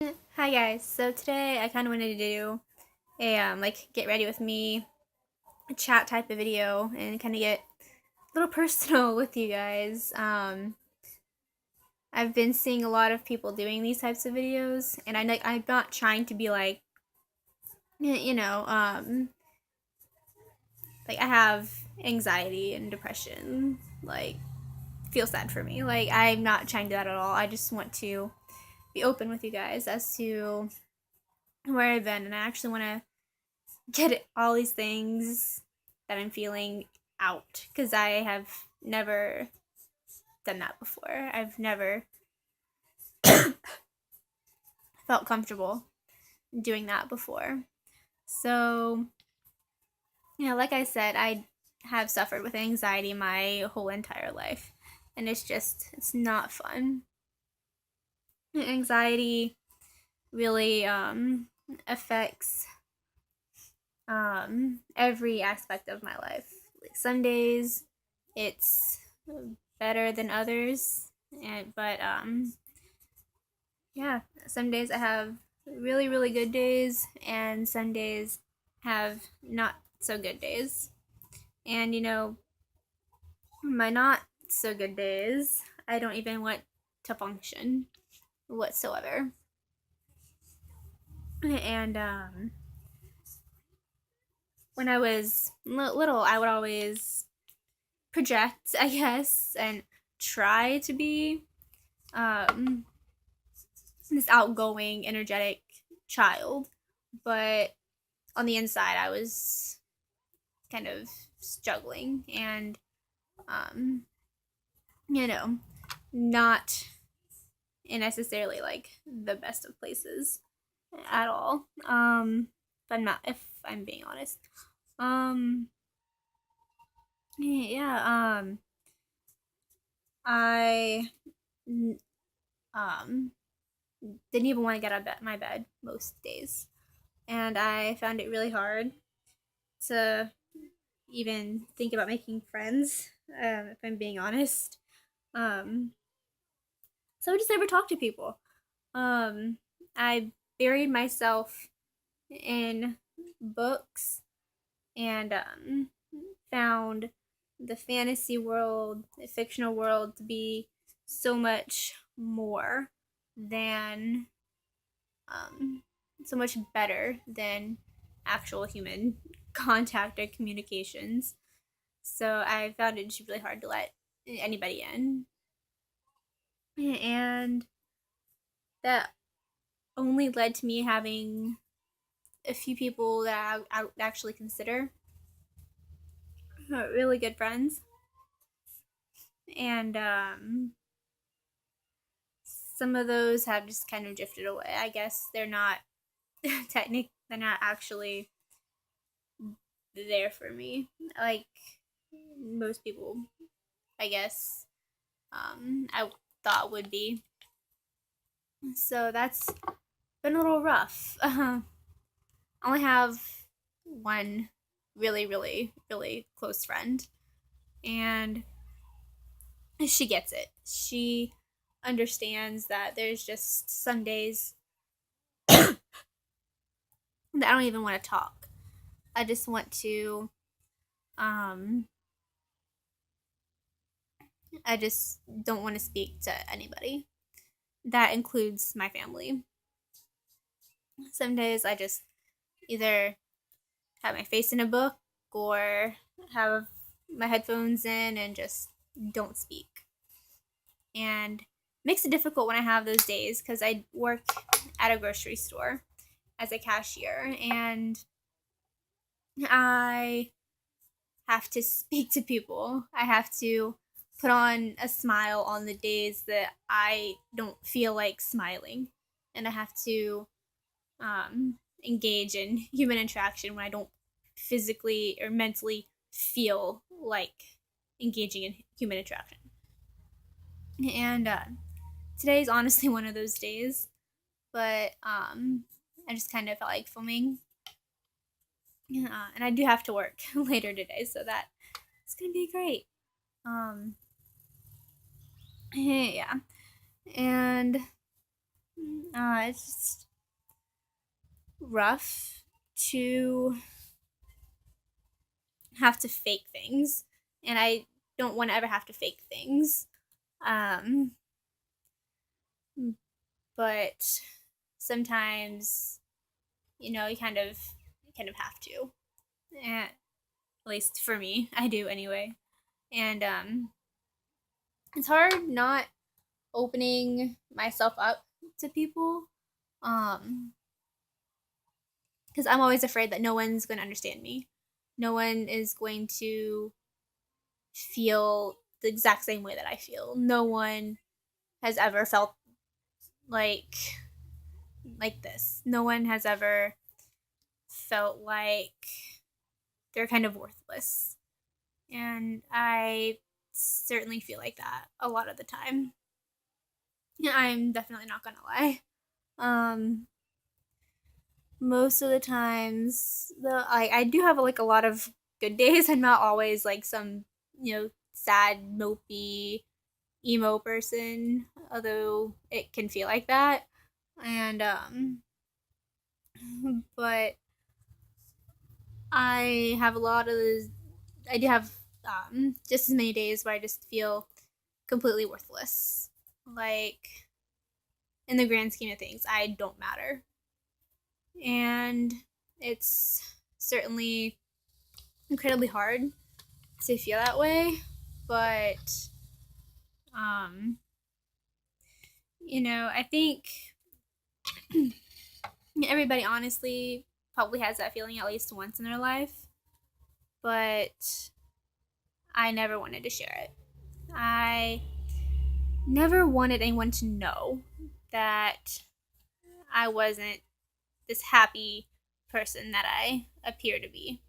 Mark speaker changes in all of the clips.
Speaker 1: Hi guys. So today I kind of wanted to do a like get ready with me a chat type of video and kind of get a little personal with you guys. I've been seeing a lot of people doing these types of videos, and I'm not trying to be like you know like I have anxiety and depression. Like feel sad for me. Like I'm not trying to do that at all. I just want to be open with you guys as to where I've been, and I actually want to get all these things that I'm feeling out because I have never done that before. I've never felt comfortable doing that before. So, like I said, I have suffered with anxiety my whole entire life, and it's not fun. Anxiety really affects every aspect of my life. Like some days it's better than others, but yeah, some days I have really good days, and some days have not so good days. And my not so good days, I don't even want to function whatsoever. And when I was little, I would always project, I guess, and try to be um, this outgoing, energetic child. But on the inside, I was kind of struggling and, um, you know, not in necessarily like the best of places at all. If I'm being honest. Um, yeah, I um didn't even want to get out of my bed most days, and I found it really hard to even think about making friends. If I'm being honest, um, so I just never talked to people. Um, I buried myself in books and found the fantasy world, the fictional world, to be so much more than um, so much better than actual human contact or communications. So I found it just really hard to let anybody in. And that only led to me having a few people that I would actually consider really good friends. And some of those have just kind of drifted away. I guess they're not they're not actually there for me. Like most people, I guess, I thought would be. So that's been a little rough. I only have one really close friend, and she gets it. She understands that there's just some days that I don't even want to talk. I just want to, um, I just don't want to speak to anybody. That includes my family. Some days I just either have my face in a book or have my headphones in and just don't speak. And it makes it difficult when I have those days because I work at a grocery store as a cashier, and I have to speak to people. I have to put on a smile on the days that I don't feel like smiling. And I have to engage in human interaction when I don't physically or mentally feel like engaging in human interaction. And today's honestly one of those days, but I just kind of felt like filming. And I do have to work later today, so that it's gonna be great. Um, yeah, and It's just rough to have to fake things, and I don't want to ever have to fake things. Um, but sometimes, you kind of have to. At least for me, I do anyway. And it's hard not opening myself up to people. Um, because I'm always afraid that no one's going to understand me. No one is going to feel the exact same way that I feel. No one has ever felt like this. No one has ever felt like they're kind of worthless. And I certainly feel like that a lot of the time. Yeah, I'm definitely not gonna lie. Um, Most of the times, I do have like a lot of good days. I'm not always like some sad, mopey, emo person, although it can feel like that. And but I have a lot of I do have just as many days where I just feel completely worthless. Like in the grand scheme of things, I don't matter. And it's certainly incredibly hard to feel that way, but um I think everybody honestly probably has that feeling at least once in their life, but I never wanted to share it. I never wanted anyone to know that I wasn't this happy person that I appear to be.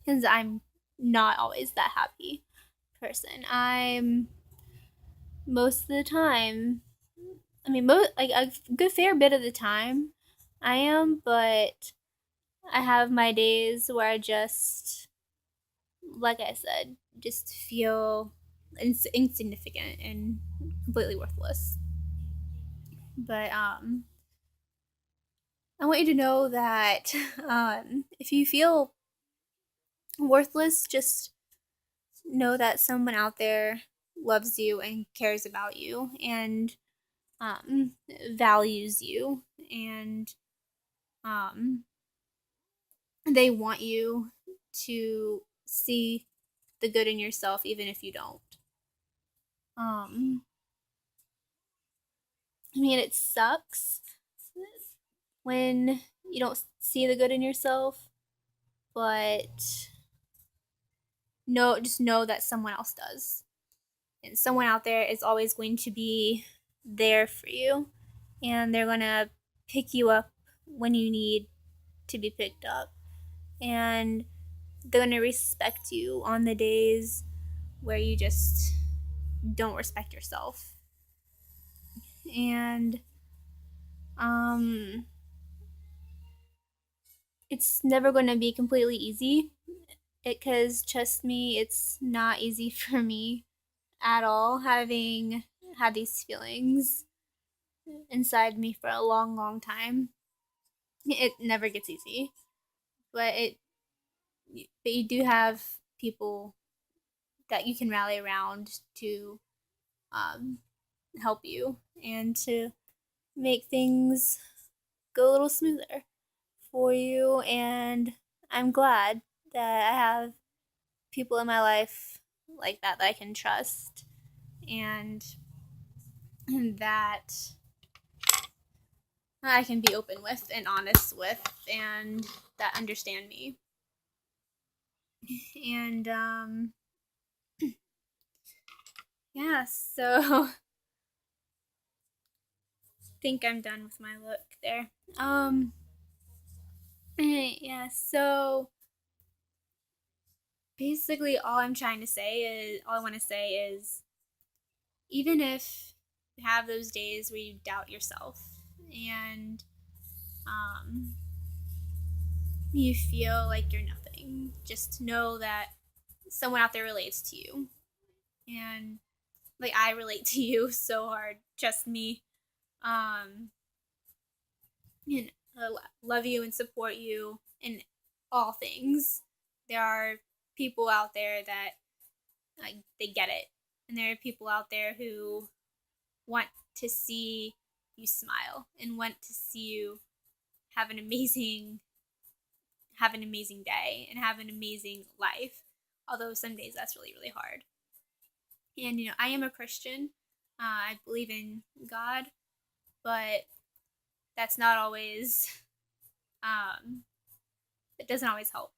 Speaker 1: Because I'm not always that happy person. I'm most of the time, I mean, like a good fair bit of the time, I am, but I have my days where I just, like I said, just feel insignificant and completely worthless. But I want you to know that if you feel worthless, just know that someone out there loves you and cares about you and um, values you, and um, they want you to see the good in yourself, even if you don't. Um, I mean, it sucks when you don't see the good in yourself, but just know that someone else does. And someone out there is always going to be there for you, and they're going to pick you up when you need to be picked up. And they're going to respect you on the days where you just don't respect yourself. And um it's never going to be completely easy, because trust me, it's not easy for me at all, having had these feelings inside me for a long, long time. It never gets easy, but you do have people that you can rally around to um, help you and to make things go a little smoother for you. And I'm glad that I have people in my life like that I can trust, and that I can be open with and honest with, and that understand me. And yeah, so I think I'm done with my look there. Um yeah, so basically all I want to say is, even if you have those days where you doubt yourself and um you feel like you're nothing, just know that someone out there relates to you. And like, I relate to you so hard, trust me. um, and love you and support you in all things. There are people out there that like they get it, and there are people out there who want to see you smile and want to see you have an amazing day and have an amazing life. Although some days that's really hard. And I am a Christian. I believe in God, but that's not always. Um, it doesn't always help.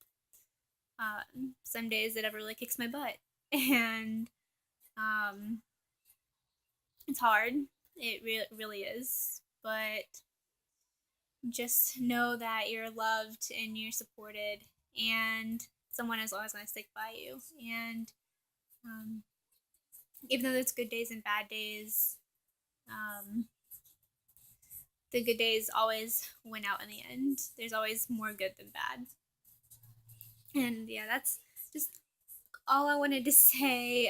Speaker 1: Some days it ever really kicks my butt, and um, it's hard. It really is. But just know that you're loved and you're supported, and someone is always going to stick by you. And um, even though there's good days and bad days, um, the good days always win out in the end. There's always more good than bad. And yeah, that's just all I wanted to say.